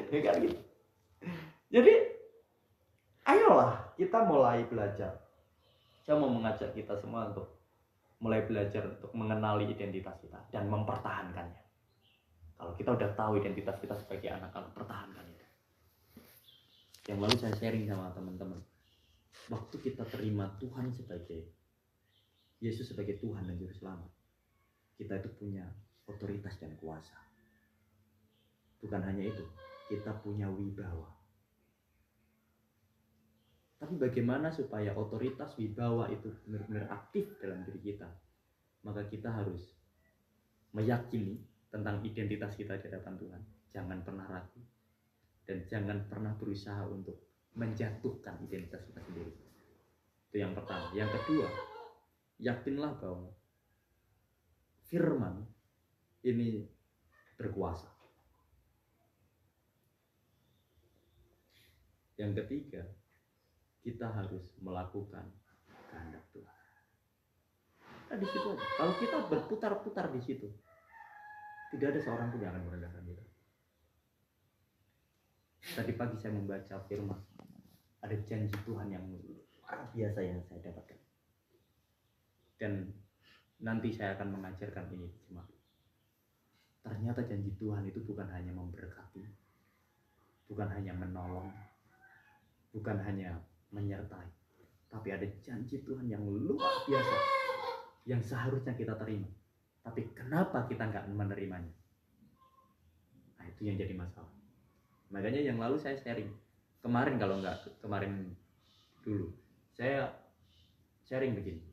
Ya kan gitu. Jadi ayolah kita mulai belajar. Saya mau mengajak kita semua untuk mulai belajar untuk mengenali identitas kita dan mempertahankannya. Kalau kita udah tahu identitas kita sebagai anak-anak, pertahankan itu. Yang lalu saya sharing sama teman-teman. Waktu kita terima Tuhan sebagai Yesus sebagai Tuhan dan Juru Selamat, kita itu punya otoritas dan kuasa. Bukan hanya itu, kita punya wibawa. Tapi bagaimana supaya otoritas wibawa itu benar-benar aktif dalam diri kita? Maka kita harus meyakini tentang identitas kita di hadapan Tuhan. Jangan pernah ragu dan jangan pernah berusaha untuk menjatuhkan identitas kita sendiri. Itu yang pertama. Yang kedua, yakinlah bahwa firman ini berkuasa. Yang ketiga, kita harus melakukan kehendak Tuhan. Nah, di situ aja. Kalau kita berputar-putar di situ, tidak ada seorang pun yang akan merendahkan kita. Tadi pagi saya membaca firman, ada janji Tuhan yang luar biasa yang saya dapatkan. Dan nanti saya akan mengajarkan ini cuma. Ternyata janji Tuhan itu bukan hanya memberkati, bukan hanya menolong, bukan hanya menyertai, tapi ada janji Tuhan yang luar biasa yang seharusnya kita terima. Tapi kenapa kita nggak menerimanya? Nah, itu yang jadi masalah. Makanya yang lalu saya sharing kemarin, kalau nggak kemarin dulu saya sharing begini.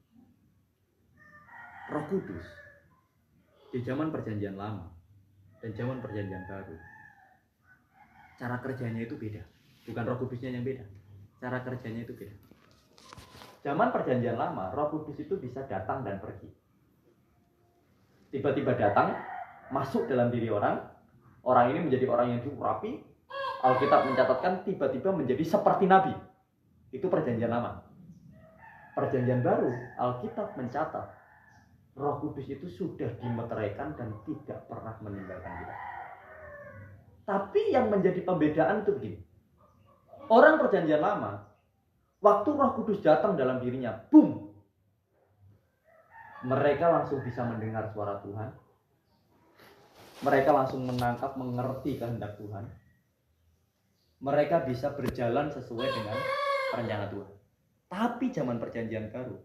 Roh Kudus di zaman Perjanjian Lama dan zaman Perjanjian Baru, cara kerjanya itu beda. Bukan Roh Kudusnya yang beda, cara kerjanya itu beda. Zaman Perjanjian Lama, Roh Kudus itu bisa datang dan pergi. Tiba-tiba datang, masuk dalam diri orang. Orang ini menjadi orang yang cukup rapi. Alkitab mencatatkan tiba-tiba menjadi seperti nabi. Itu Perjanjian Lama. Perjanjian Baru, Alkitab mencatat Roh Kudus itu sudah dimeteraikan dan tidak pernah meninggalkan kita. Tapi yang menjadi pembedaan itu begini. Orang Perjanjian Lama, waktu Roh Kudus datang dalam dirinya, boom, Mereka langsung bisa mendengar suara Tuhan. Mereka langsung menangkap, mengerti kehendak Tuhan. Mereka bisa berjalan sesuai dengan rencana Tuhan. Tapi zaman perjanjian baru,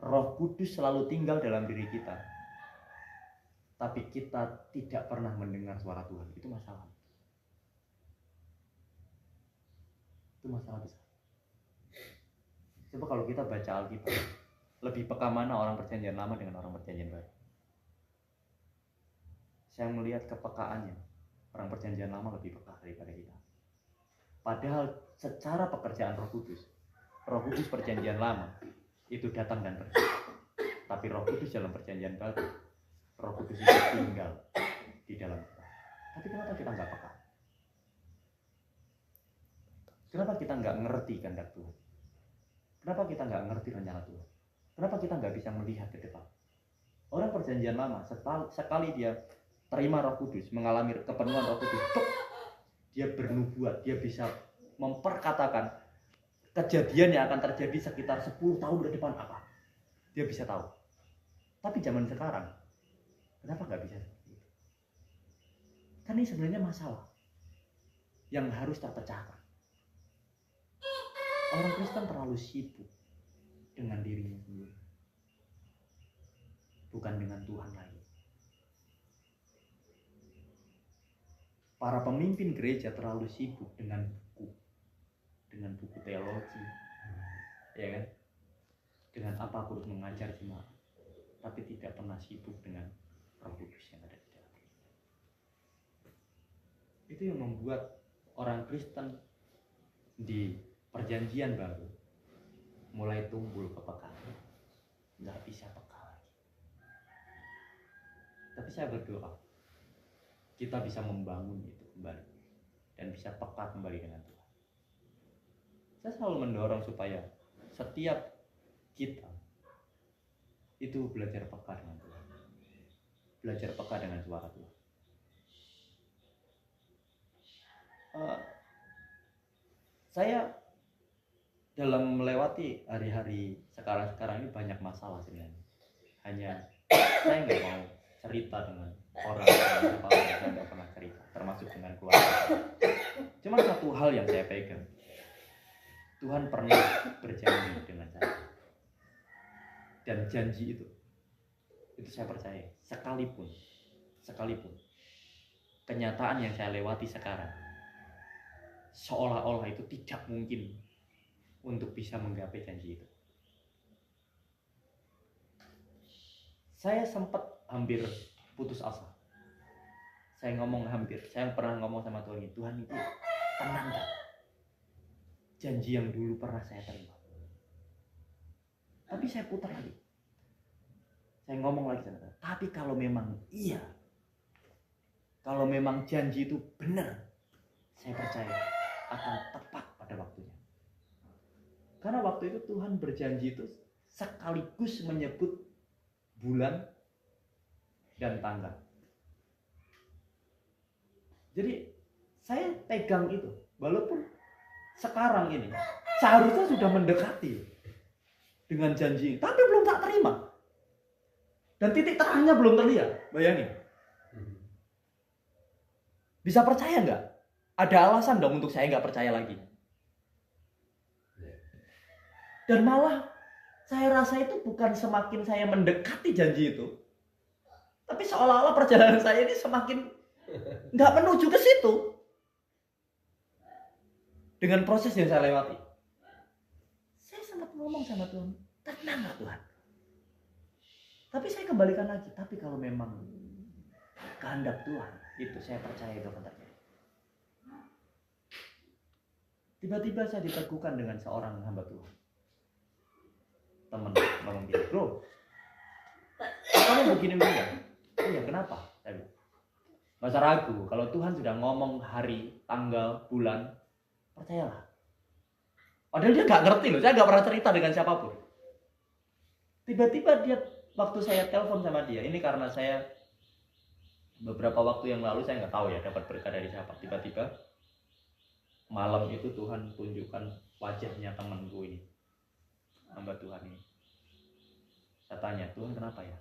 Roh Kudus selalu tinggal dalam diri kita. Tapi kita tidak pernah mendengar suara Tuhan. Itu masalah. Itu masalah besar. Coba kalau kita baca Alkitab, lebih peka mana orang perjanjian lama dengan orang perjanjian baru? Saya melihat kepekaannya. Orang perjanjian lama lebih peka daripada kita. Padahal secara pekerjaan Roh Kudus perjanjian lama itu datang dan pergi. Tapi Roh Kudus dalam perjanjian baru, Roh Kudus itu tinggal di dalam kita. Tapi kenapa kita nggak peka? Kenapa kita nggak ngerti kehendak Tuhan? Kenapa kita nggak ngerti rencana Tuhan? Kenapa kita nggak bisa melihat ke depan? Orang perjanjian lama, sekali dia terima Roh Kudus, mengalami kepenuhan Roh Kudus, dia bernubuat, dia bisa memperkatakan kejadian yang akan terjadi sekitar 10 tahun ke depan apa. Dia bisa tahu. Tapi zaman sekarang, kenapa nggak bisa seperti itu? Kan ini sebenarnya masalah yang harus terpecahkan. Orang Kristen terlalu sibuk dengan dirinya sendiri, bukan dengan Tuhan lagi. Para pemimpin gereja terlalu sibuk dengan buku teologi, ya kan? Dengan apa aku harus mengajar jemaat, tapi tidak pernah sibuk dengan Roh Kudus yang ada di dalam. Itu yang membuat orang Kristen di perjanjian baru mulai tumbuh kepekaan, nggak bisa peka lagi. Tapi saya berdoa kita bisa membangun itu kembali dan bisa peka kembali dengan Tuhan. Saya selalu mendorong supaya setiap kita itu belajar peka dengan Tuhan, belajar peka dengan suara Tuhan. Saya dalam melewati hari-hari sekarang ini banyak masalah sebenarnya. Hanya saya nggak mau cerita dengan orang yang saya nggak pernah cerita, termasuk dengan keluarga. Cuma satu hal yang saya pegang, Tuhan pernah berjanji dengan saya, dan janji itu saya percaya. Sekalipun kenyataan yang saya lewati sekarang seolah-olah itu tidak mungkin untuk bisa menggapai janji itu. Saya sempat hampir putus asa. Saya pernah ngomong sama Tuhan, Tuhan itu tenang gak? Janji yang dulu pernah saya terima. Tapi saya putar lagi. Saya ngomong lagi sama Tuhan, tapi kalau memang iya, kalau memang janji itu benar, saya percaya akan tepat pada waktunya. Karena waktu itu Tuhan berjanji itu sekaligus menyebut bulan dan tanggal. Jadi saya pegang itu, walaupun sekarang ini seharusnya sudah mendekati dengan janji, tapi belum tak terima. Dan titik terangnya belum terlihat. Bayangin. Bisa percaya nggak? Ada alasan dong untuk saya nggak percaya lagi. Dan malah saya rasa itu bukan semakin saya mendekati janji itu, tapi seolah-olah perjalanan saya ini semakin nggak menuju ke situ. Dengan proses yang saya lewati, saya sempat ngomong sama Tuhan, tenang nggak Tuhan? Tapi saya kembalikan lagi, tapi kalau memang kehendak Tuhan, itu saya percaya itu akan terjadi. Tiba-tiba saya diteguhkan dengan seorang hamba Tuhan. Teman ngomong gini, bro, kamu begini-begini. Iya, kenapa? Saya bilang, gak usah ragu, kalau Tuhan sudah ngomong hari, tanggal, bulan, percayalah. Padahal dia gak ngerti loh, saya gak pernah cerita dengan siapapun. Tiba-tiba dia, waktu saya telepon sama dia, ini karena saya beberapa waktu yang lalu saya gak tahu ya dapat berkah dari siapa. Tiba-tiba malam itu Tuhan tunjukkan wajahnya temanku ini, hamba Tuhan ini. Saya tanya, Tuhan kenapa ya?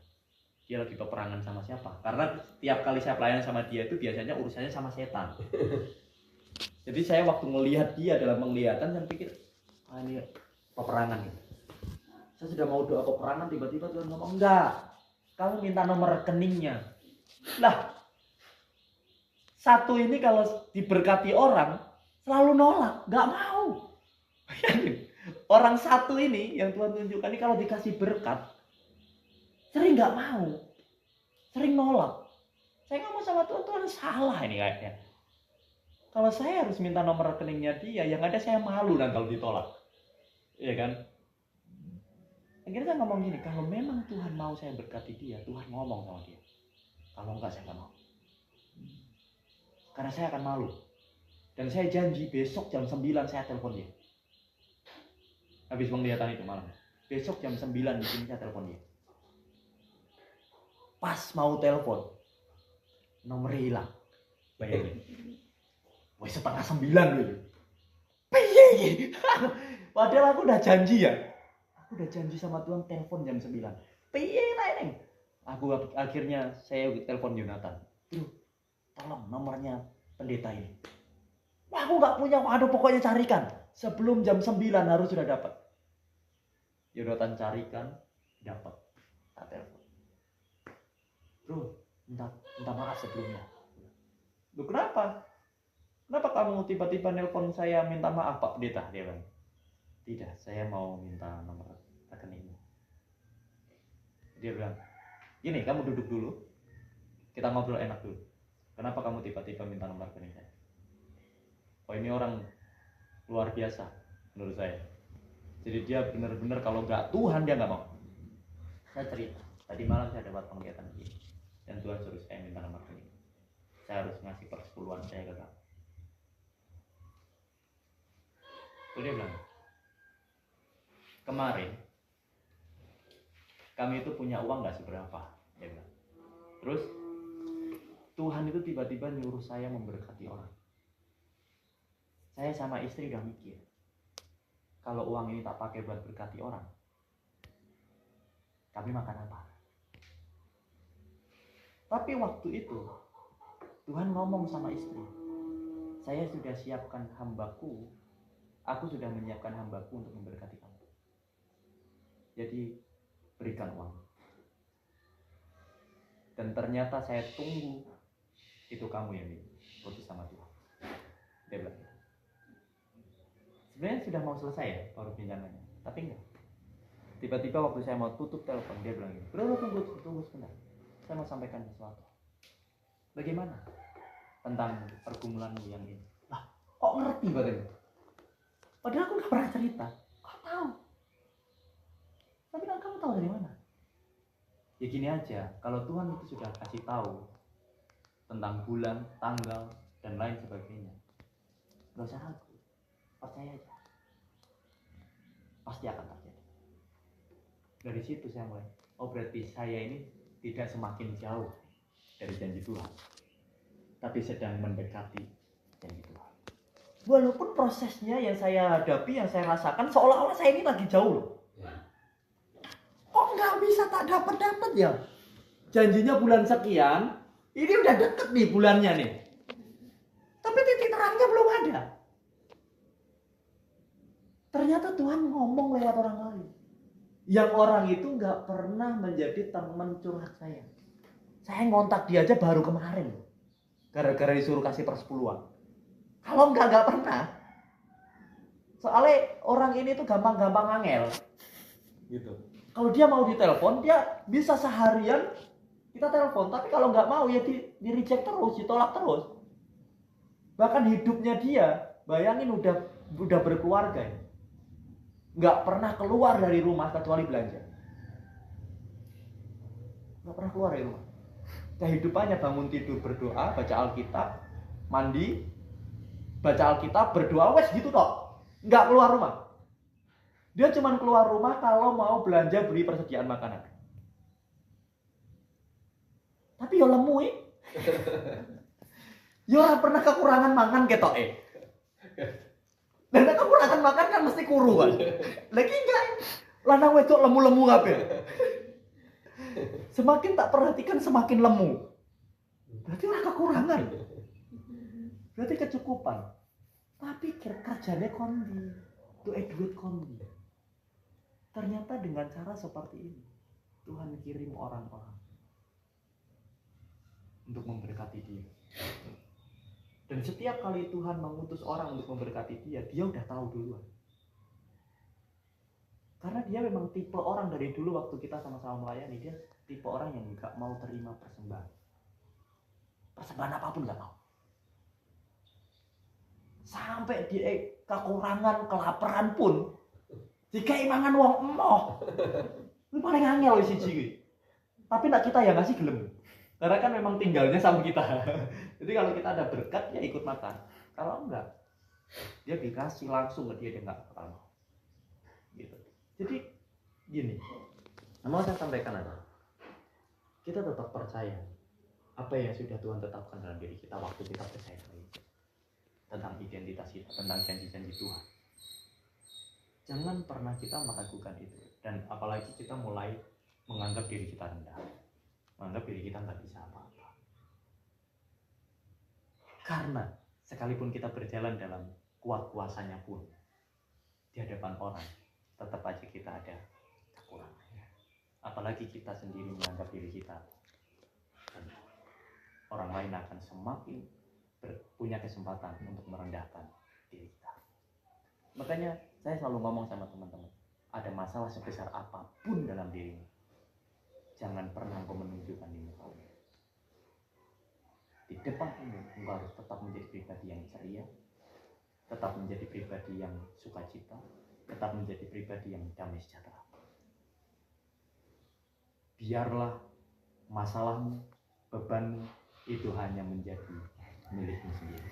Dia lagi peperangan sama siapa? Karena tiap kali saya pelayanan sama dia itu biasanya urusannya sama setan. Jadi saya waktu melihat dia dalam penglihatan, saya pikir, ini peperangan gitu. Saya sudah mau doa peperangan, tiba-tiba Tuhan ngomong, enggak, kamu minta nomor rekeningnya. Lah, satu ini kalau diberkati orang, selalu nolak, enggak mau. Orang satu ini yang Tuhan tunjukkan ini kalau dikasih berkat, sering nggak mau, sering nolak. Saya ngomong sama Tuhan, Tuhan salah ini kayaknya. Kalau saya harus minta nomor rekeningnya dia, yang ada saya malu dan kalau ditolak, iya kan? Akhirnya saya ngomong gini, kalau memang Tuhan mau saya berkati dia, Tuhan ngomong sama dia. Kalau enggak saya nggak mau, karena saya akan malu. Dan saya janji besok jam 9 saya telepon dia. Habis penglihatan itu malam, besok jam 9 di sini saya telepon dia. Pas mau telepon, nomornya hilang. Bayangin. Wah, 8:30 gitu. Piye? Padahal aku udah janji ya. Aku udah janji sama Tuhan telepon jam 9. Piye lah ini? Aku akhirnya saya telepon Yonatan. Tolong nomornya pendeta ini. Wah, aku nggak punya. Waduh, pokoknya carikan. Sebelum jam 9 harus sudah dapat. Yonatan carikan, dapat. Tak telepon. Bro, minta maaf sebelumnya. Loh, kenapa? Kenapa kamu tiba-tiba nelpon saya minta maaf Pak Pendeta? Dia bilang, tidak, saya mau minta nomor rekeningnya. Dia bilang, gini, kamu duduk dulu, kita ngobrol enak dulu. Kenapa kamu tiba-tiba minta nomor rekening saya? Oh, ini orang luar biasa menurut saya. Jadi dia benar-benar kalau nggak Tuhan dia nggak mau. Saya cerita, tadi malam saya dapat penglihatan ini, dan Tuhan suruh saya minta nomor rekening. Saya harus ngasih persepuluhan saya ke kamu. Terus dia bilang, kemarin kami itu punya uang nggak seberapa, dia bilang. Terus Tuhan itu tiba-tiba nyuruh saya memberkati orang. Saya sama istri udah mikir, kalau uang ini tak pakai buat berkati orang, kami makan apa? Tapi waktu itu Tuhan ngomong sama istri, saya sudah siapkan hambaku, aku sudah menyiapkan hambaku untuk memberkati kamu. Jadi berikan uang. Dan ternyata saya tunggu, itu kamu yang diputus sama Tuhan. Dia bilang, sebenarnya sudah mau selesai ya baru pinjamannya, tapi enggak. Tiba-tiba waktu saya mau tutup telepon, dia bilang gini, bro, tunggu sebentar, saya mau sampaikan sesuatu. Bagaimana tentang pergumulanmu yang ini? Lah, kok ngerti badannya? Padahal aku gak pernah cerita. Kok tahu? Tapi kan kamu tahu dari mana? Ya gini aja, kalau Tuhan itu sudah kasih tahu tentang bulan, tanggal, dan lain sebagainya, gak usah ragu, percaya aja, pasti akan terjadi. Dari situ saya mulai, oh berarti saya ini tidak semakin jauh dari janji Tuhan, tapi sedang mendekati janji Tuhan. Walaupun prosesnya yang saya hadapi, yang saya rasakan, seolah-olah saya ini lagi jauh loh. Kok nggak bisa tak dapat ya? Janjinya bulan sekian, ini udah deket nih bulannya nih. Tapi titik terangnya belum ada. Ternyata Tuhan ngomong lewat orang lain. Yang orang itu nggak pernah menjadi teman curhat saya. Saya ngontak dia aja baru kemarin. Gara-gara disuruh kasih persepuluhan. Kalau nggak pernah. Soalnya orang ini tuh gampang-gampang angel. Gitu. Kalau dia mau ditelepon, dia bisa seharian kita telepon, tapi kalau nggak mau ya di reject terus, ditolak terus. Bahkan hidupnya dia, bayangin udah berkeluarga ya. Nggak pernah keluar dari rumah kecuali belanja. Nggak pernah keluar dari rumah. Kehidupannya bangun tidur berdoa, baca Alkitab, mandi, baca Alkitab, berdoa, wes gitu toh. Nggak keluar rumah. Dia cuma keluar rumah kalau mau belanja beli persediaan makanan. Tapi ya lemu ya. Ya ora pernah kekurangan makan ketok Dan kekurangan makan kan mesti kuru kan. Lagi enggak. Lanang wedok lemu-lemu kabeh. Semakin tak perhatikan semakin lemu. Berarti orang kekurangan. Berarti kecukupan. Tapi kerjanya kondi. Itu duit kondi. Ternyata dengan cara seperti ini Tuhan kirim orang-orang untuk memberkati dia. Dan setiap kali Tuhan mengutus orang untuk memberkati dia udah tahu duluan. Karena dia memang tipe orang dari dulu waktu kita sama-sama melayani, dia tipe orang yang gak mau terima persembahan. Persembahan apapun gak mau. Sampai dia kekurangan, kelaparan pun jika imangan wong emoh. Ini paling angel siji. Tapi nak kita yang ngasih gelem. Karena kan memang tinggalnya sama kita. Jadi kalau kita ada berkat ya ikut makan. Kalau enggak, dia dikasih langsung ke dia enggak mau. Gitu. Jadi gini, mau saya sampaikan apa? Kita tetap percaya apa yang sudah Tuhan tetapkan dalam diri kita waktu kita percaya tentang identitas kita, tentang janji-janji Tuhan. Jangan pernah kita meragukan itu, dan apalagi kita mulai menganggap diri kita rendah, menganggap diri kita nggak bisa apa-apa. Karena sekalipun kita berjalan dalam kuat-kuasanya pun di hadapan orang, tetap aja kita ada kekurangan. Apalagi kita sendiri menganggap diri kita, dan orang lain akan semakin punya kesempatan untuk merendahkan diri kita. Makanya saya selalu ngomong sama teman-teman, ada masalah sebesar apapun dalam dirimu, jangan pernah engkau menunjukkan di mukamu. Di depan umum, engkau harus tetap menjadi pribadi yang ceria, tetap menjadi pribadi yang sukacita, tetap menjadi pribadi yang damai sejahtera. Biarlah masalahmu, bebanmu itu hanya menjadi milikmu sendiri.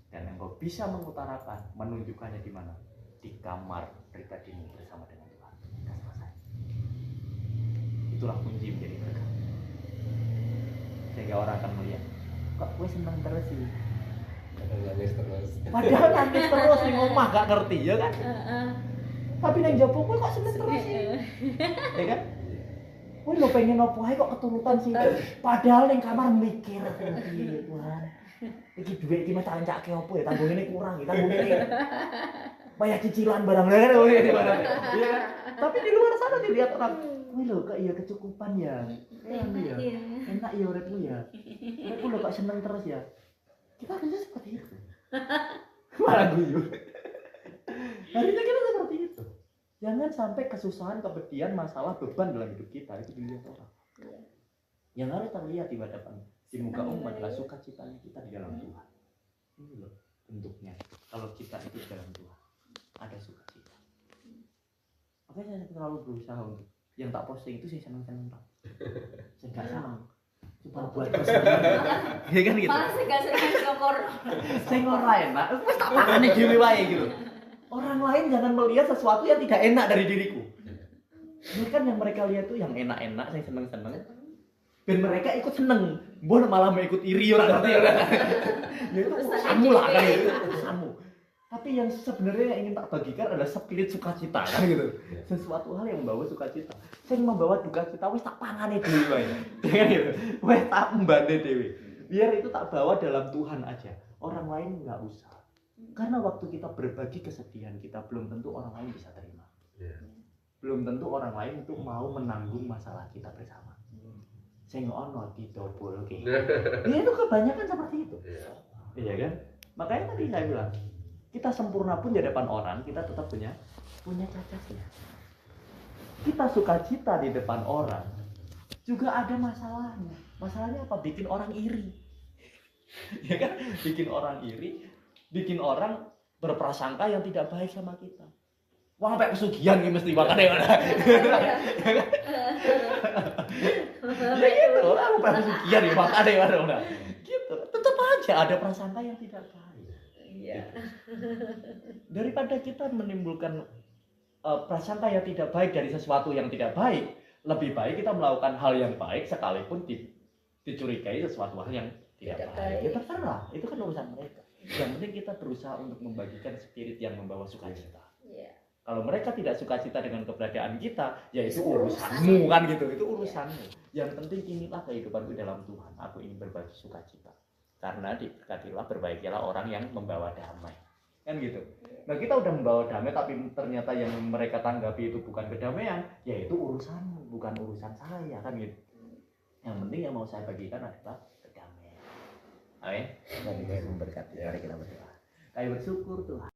Dan engkau bisa mengutarakan, menunjukkannya di mana? Di kamar pribadimu bersama dengan Tuhan. Sudah selesai. Itulah kunci menjadi berkat. Sehingga orang akan melihat, kok gue senang terus sih. Nangis terus. Padahal nangis terus di rumah gak ngerti ya kan? Tapi nang jopo gue kok seneng terus sih. Ya kan? Gue lo pengen opo ae kok keturutan sih. Padahal ning kamar mikir piye Tuhan. Iki duit iki mah tak encake opo ya, tanggung ini kurang, tanggung ini. Bayar cicilan barang kan iya kan? Tapi di luar sana dilihat orang, "Wih lo kok iya kecukupan ya." Iya. Enak ya uripmu ya. Uripmu lo kok seneng terus ya. Kita harusnya seperti itu. Malah guyu. Harusnya kita seperti itu. Jangan sampai kesusahan, kepedihan, masalah, beban dalam hidup kita itu dilihat orang. Yang harus terlihat di hadapan di muka umum adalah sukacitanya kita di dalam Tuhan. Ini loh bentuknya. Kalau kita itu di dalam Tuhan, ada sukacita. Makanya saya selalu berusaha untuk yang tak posting itu saya senang-senang tak. Saya nggak senang. Cuma buat sendiri. Ya kan gitu. Malah saya nggak senang syukur. Saya ngorang enak, terus tak tangani dhewe wae gitu. Orang lain jangan melihat sesuatu yang tidak enak dari diriku. Ini kan yang mereka lihat tuh yang enak-enak, saya seneng-seneng. Dan mereka ikut seneng, mbon malah mau ikut iri orang ngerti ya. Ya itu kamu lah kan itu kamu. Tapi yang sebenarnya yang ingin tak bagikan adalah spirit sukacita kan gitu. Sesuatu hal yang membawa sukacita. Saya membawa duka cita wis tak pangane dhewe wae. Dengan gitu. Wis tak mbane dhewe. Biar itu tak bawa dalam Tuhan aja. Orang lain enggak usah. Karena waktu kita berbagi kesedihan kita belum tentu orang lain bisa terima. Belum tentu orang lain itu mau menanggung masalah kita bersama. Saya ono didobol oke. Ya itu kebanyakan seperti itu. Iya kan? Makanya tadi saya bilang, kita sempurna pun di hadapan orang, kita tetap punya cacatnya. Kita sukacita di depan orang, juga ada masalahnya. Masalahnya apa? Bikin orang iri. Ya kan? Bikin orang iri, bikin orang berprasangka yang tidak baik sama kita. Wah, sampai kesugihan nih mesti makan ya. Ya gitu, orang sampai kesugihan nih makan ya. Gitu. Tetap aja ada prasangka yang tidak baik. Iya. Daripada kita menimbulkan prasangka yang tidak baik dari sesuatu yang tidak baik, lebih baik kita melakukan hal yang baik sekalipun dicurigai sesuatu hal yang tidak baik. Ya terserah, itu kan urusan mereka. Yang penting kita berusaha untuk membagikan spirit yang membawa sukacita. Iya. Kalau mereka tidak sukacita dengan keberadaan kita, ya itu urusanmu kan gitu, itu urusanmu. Yang penting inilah kehidupanku dalam Tuhan. Aku ingin berbagi sukacita. Karena diberkatilah, berbaikilah orang yang membawa damai. Kan gitu. Nah kita udah membawa damai, tapi ternyata yang mereka tanggapi itu bukan kedamaian, ya itu urusanmu, bukan urusan saya kan gitu. Yang penting yang mau saya bagikan adalah kedamaian. Amin. Dan Tuhan memberkati. Mari kita berdoa. Kami bersyukur Tuhan.